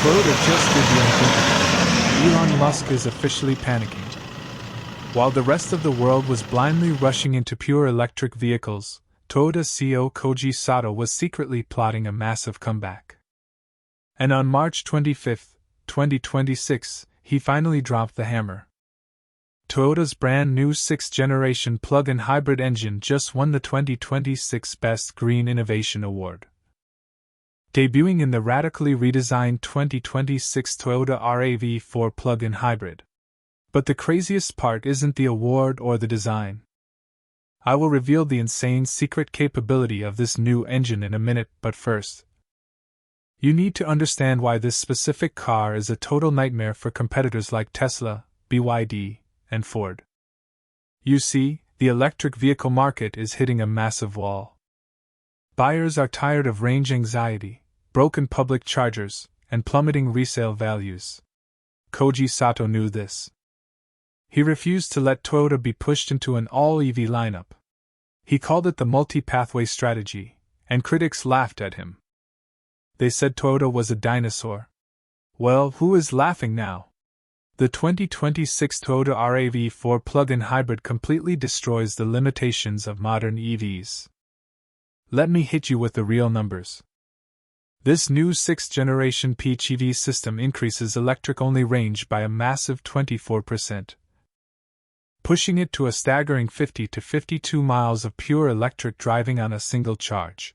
Toyota just did the unthinkable. Elon Musk is officially panicking. While the rest of the world was blindly rushing into pure electric vehicles, Toyota CEO Koji Sato was secretly plotting a massive comeback. And on March 25, 2026, he finally dropped the hammer. Toyota's brand new 6th-generation plug-in hybrid engine just won the 2026 Best Green Innovation Award. Debuting in the radically redesigned 2026 Toyota RAV4 Plug-in Hybrid. But the craziest part isn't the award or the design. I will reveal the insane secret capability of this new engine in a minute, but first, you need to understand why this specific car is a total nightmare for competitors like Tesla, BYD, and Ford. You see, the electric vehicle market is hitting a massive wall. Buyers are tired of range anxiety, broken public chargers, and plummeting resale values. Koji Sato knew this. He refused to let Toyota be pushed into an all-EV lineup. He called it the multi-pathway strategy, and critics laughed at him. They said Toyota was a dinosaur. Well, who is laughing now? The 2026 Toyota RAV4 Plug-in Hybrid completely destroys the limitations of modern EVs. Let me hit you with the real numbers. This new 6th-generation PHEV system increases electric-only range by a massive 24%, pushing it to a staggering 50 to 52 miles of pure electric driving on a single charge.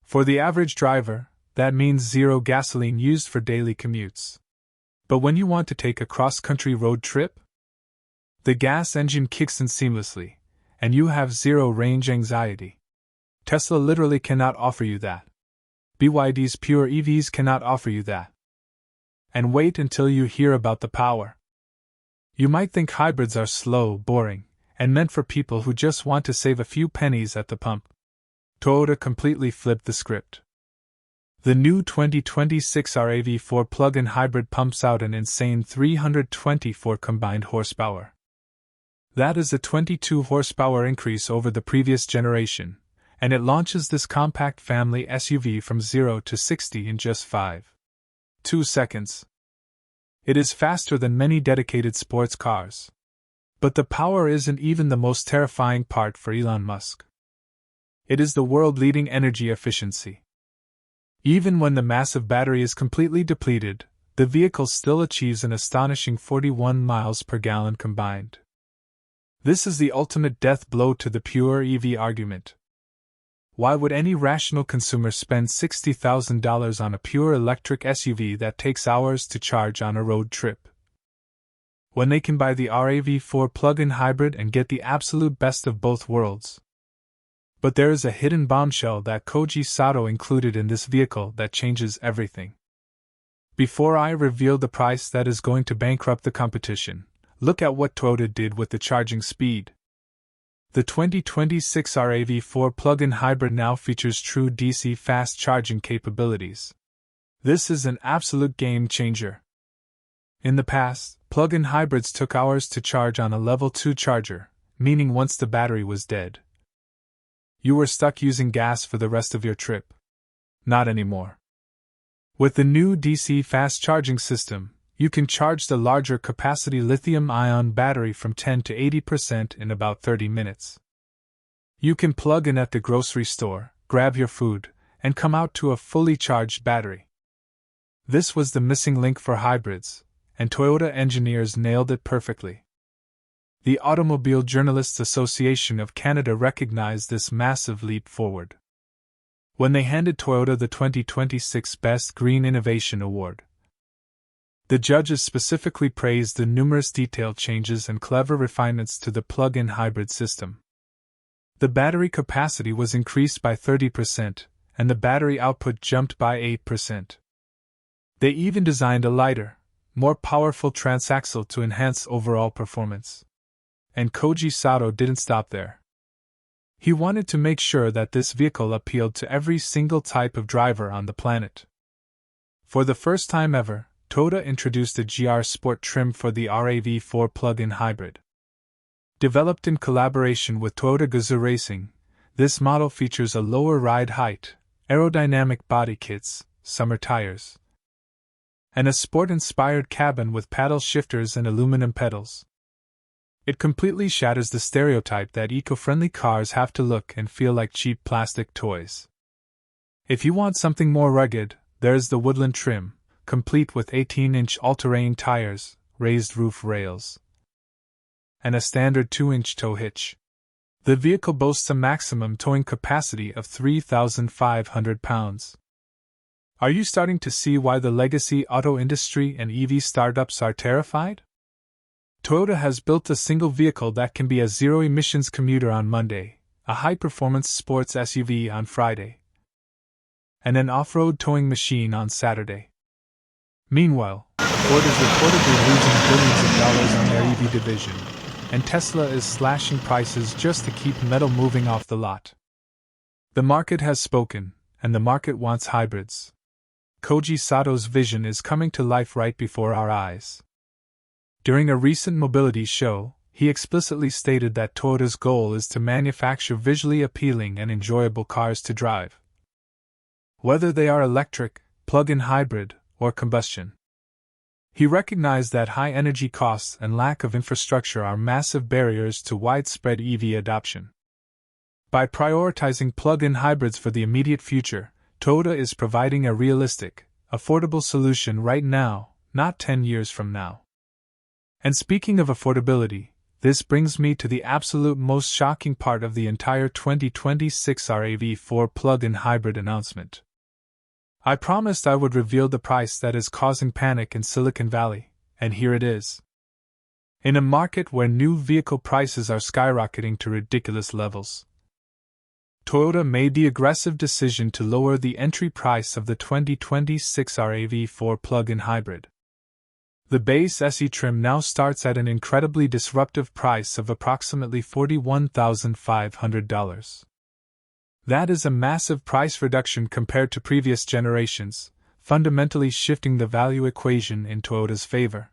For the average driver, that means zero gasoline used for daily commutes. But when you want to take a cross-country road trip, the gas engine kicks in seamlessly, and you have zero range anxiety. Tesla literally cannot offer you that. BYD's pure EVs cannot offer you that. And wait until you hear about the power. You might think hybrids are slow, boring, and meant for people who just want to save a few pennies at the pump. Toyota completely flipped the script. The new 2026 RAV4 plug-in hybrid pumps out an insane 324 combined horsepower. That is a 22 horsepower increase over the previous generation, and it launches this compact family SUV from 0 to 60 in just 5.2 seconds. It is faster than many dedicated sports cars. But the power isn't even the most terrifying part for Elon Musk. It is the world-leading energy efficiency. Even when the massive battery is completely depleted, the vehicle still achieves an astonishing 41 miles per gallon combined. This is the ultimate death blow to the pure EV argument. Why would any rational consumer spend $60,000 on a pure electric SUV that takes hours to charge on a road trip, when they can buy the RAV4 plug-in hybrid and get the absolute best of both worlds? But there is a hidden bombshell that Koji Sato included in this vehicle that changes everything. Before I reveal the price that is going to bankrupt the competition, look at what Toyota did with the charging speed. The 2026 RAV4 plug-in hybrid now features true DC fast charging capabilities. This is an absolute game changer. In the past, plug-in hybrids took hours to charge on a level 2 charger, meaning once the battery was dead, you were stuck using gas for the rest of your trip. Not anymore. With the new DC fast charging system, you can charge the larger capacity lithium-ion battery from 10 to 80% in about 30 minutes. You can plug in at the grocery store, grab your food, and come out to a fully charged battery. This was the missing link for hybrids, and Toyota engineers nailed it perfectly. The Automobile Journalists Association of Canada recognized this massive leap forward when they handed Toyota the 2026 Best Green Innovation Award. The judges specifically praised the numerous detailed changes and clever refinements to the plug-in hybrid system. The battery capacity was increased by 30%, and the battery output jumped by 8%. They even designed a lighter, more powerful transaxle to enhance overall performance. And Koji Sato didn't stop there. He wanted to make sure that this vehicle appealed to every single type of driver on the planet. For the first time ever, Toyota introduced a GR Sport trim for the RAV4 plug-in hybrid. Developed in collaboration with Toyota Gazoo Racing, this model features a lower ride height, aerodynamic body kits, summer tires, and a sport-inspired cabin with paddle shifters and aluminum pedals. It completely shatters the stereotype that eco-friendly cars have to look and feel like cheap plastic toys. If you want something more rugged, there's the Woodland trim, complete with 18-inch all-terrain tires, raised roof rails, and a standard 2-inch tow hitch. The vehicle boasts a maximum towing capacity of 3,500 pounds. Are you starting to see why the legacy auto industry and EV startups are terrified? Toyota has built a single vehicle that can be a zero-emissions commuter on Monday, a high-performance sports SUV on Friday, and an off-road towing machine on Saturday. Meanwhile, Ford is reportedly losing billions of dollars on their EV division, and Tesla is slashing prices just to keep metal moving off the lot. The market has spoken, and the market wants hybrids. Koji Sato's vision is coming to life right before our eyes. During a recent mobility show, he explicitly stated that Toyota's goal is to manufacture visually appealing and enjoyable cars to drive, whether they are electric, plug-in hybrid, or combustion. He recognized that high energy costs and lack of infrastructure are massive barriers to widespread EV adoption. By prioritizing plug-in hybrids for the immediate future, Toyota is providing a realistic, affordable solution right now, not 10 years from now. And speaking of affordability, this brings me to the absolute most shocking part of the entire 2026 RAV4 plug-in hybrid announcement. I promised I would reveal the price that is causing panic in Silicon Valley, and here it is. In a market where new vehicle prices are skyrocketing to ridiculous levels, Toyota made the aggressive decision to lower the entry price of the 2026 RAV4 plug-in hybrid. The base SE trim now starts at an incredibly disruptive price of approximately $41,500. That is a massive price reduction compared to previous generations, fundamentally shifting the value equation in Toyota's favor.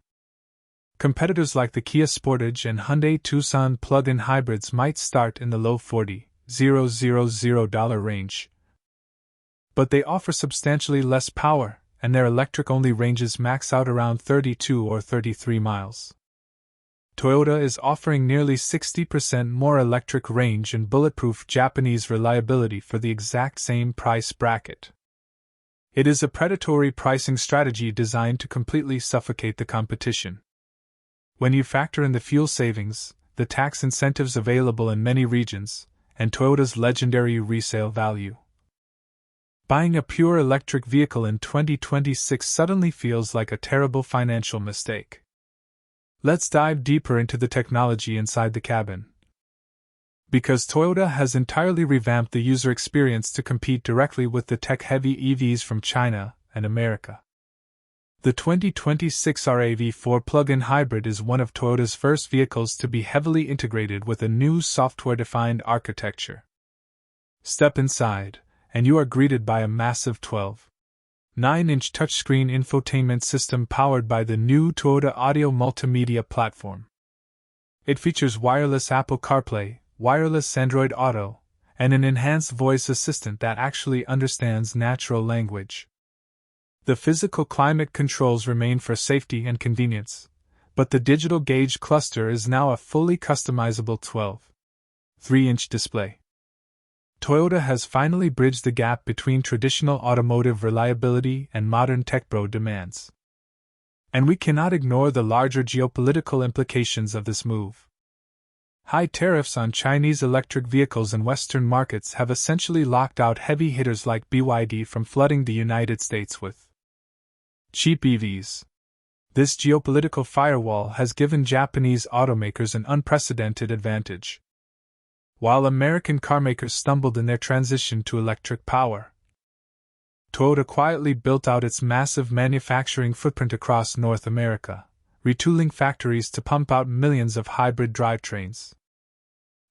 Competitors like the Kia Sportage and Hyundai Tucson plug-in hybrids might start in the low $40,000 range, but they offer substantially less power, and their electric-only ranges max out around 32 or 33 miles. Toyota is offering nearly 60% more electric range and bulletproof Japanese reliability for the exact same price bracket. It is a predatory pricing strategy designed to completely suffocate the competition. When you factor in the fuel savings, the tax incentives available in many regions, and Toyota's legendary resale value, buying a pure electric vehicle in 2026 suddenly feels like a terrible financial mistake. Let's dive deeper into the technology inside the cabin. Because Toyota has entirely revamped the user experience to compete directly with the tech-heavy EVs from China and America. The 2026 RAV4 plug-in hybrid is one of Toyota's first vehicles to be heavily integrated with a new software-defined architecture. Step inside, and you are greeted by a massive 12.9-inch touchscreen infotainment system powered by the new Toyota Audio Multimedia platform. It features wireless Apple CarPlay, wireless Android Auto, and an enhanced voice assistant that actually understands natural language. The physical climate controls remain for safety and convenience, but the digital gauge cluster is now a fully customizable 12.3-inch display. Toyota has finally bridged the gap between traditional automotive reliability and modern tech-bro demands. And we cannot ignore the larger geopolitical implications of this move. High tariffs on Chinese electric vehicles in Western markets have essentially locked out heavy hitters like BYD from flooding the United States with cheap EVs. This geopolitical firewall has given Japanese automakers an unprecedented advantage, while American carmakers stumbled in their transition to electric power. Toyota quietly built out its massive manufacturing footprint across North America, retooling factories to pump out millions of hybrid drivetrains.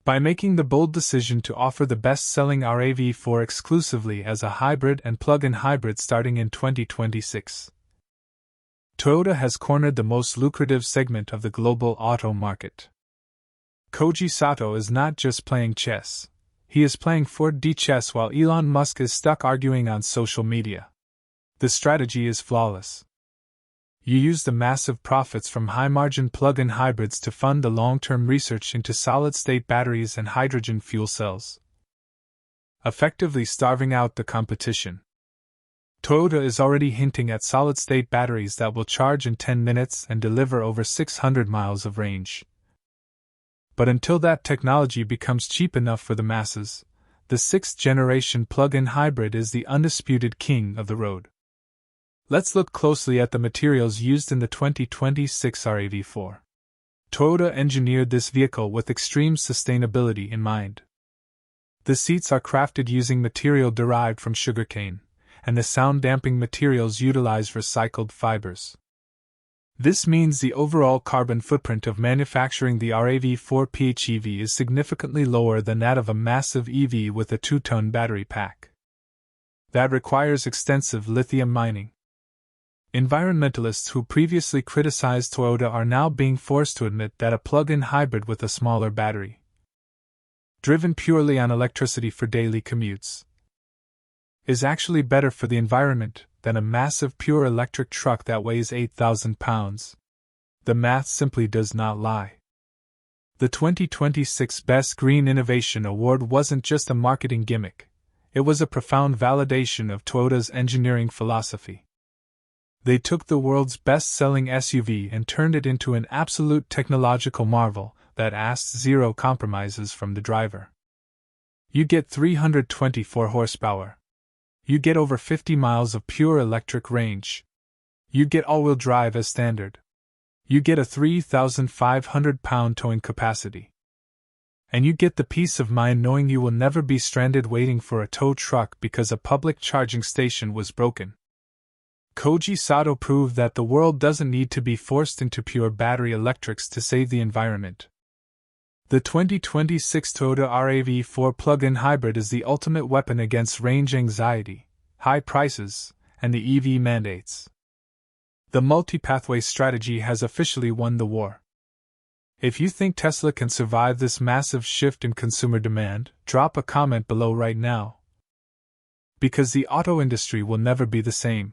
By making the bold decision to offer the best-selling RAV4 exclusively as a hybrid and plug-in hybrid starting in 2026, Toyota has cornered the most lucrative segment of the global auto market. Koji Sato is not just playing chess, he is playing 4D chess while Elon Musk is stuck arguing on social media. The strategy is flawless. You use the massive profits from high-margin plug-in hybrids to fund the long-term research into solid-state batteries and hydrogen fuel cells, effectively starving out the competition. Toyota is already hinting at solid-state batteries that will charge in 10 minutes and deliver over 600 miles of range. But until that technology becomes cheap enough for the masses, the sixth-generation plug-in hybrid is the undisputed king of the road. Let's look closely at the materials used in the 2026 RAV4. Toyota engineered this vehicle with extreme sustainability in mind. The seats are crafted using material derived from sugarcane, and the sound-damping materials utilize recycled fibers. This means the overall carbon footprint of manufacturing the RAV4 PHEV is significantly lower than that of a massive EV with a 2-ton battery pack. That requires extensive lithium mining. Environmentalists who previously criticized Toyota are now being forced to admit that a plug-in hybrid with a smaller battery, driven purely on electricity for daily commutes, is actually better for the environment than a massive pure electric truck that weighs 8,000 pounds. The math simply does not lie. The 2026 Best Green Innovation Award wasn't just a marketing gimmick, it was a profound validation of Toyota's engineering philosophy. They took the world's best-selling SUV and turned it into an absolute technological marvel that asked zero compromises from the driver. You get 324 horsepower. You get over 50 miles of pure electric range. You get all-wheel drive as standard. You get a 3,500-pound towing capacity. And you get the peace of mind knowing you will never be stranded waiting for a tow truck because a public charging station was broken. Koji Sato proved that the world doesn't need to be forced into pure battery electrics to save the environment. The 2026 Toyota RAV4 Plug-in Hybrid is the ultimate weapon against range anxiety, high prices, and the EV mandates. The multi-pathway strategy has officially won the war. If you think Tesla can survive this massive shift in consumer demand, drop a comment below right now. Because the auto industry will never be the same.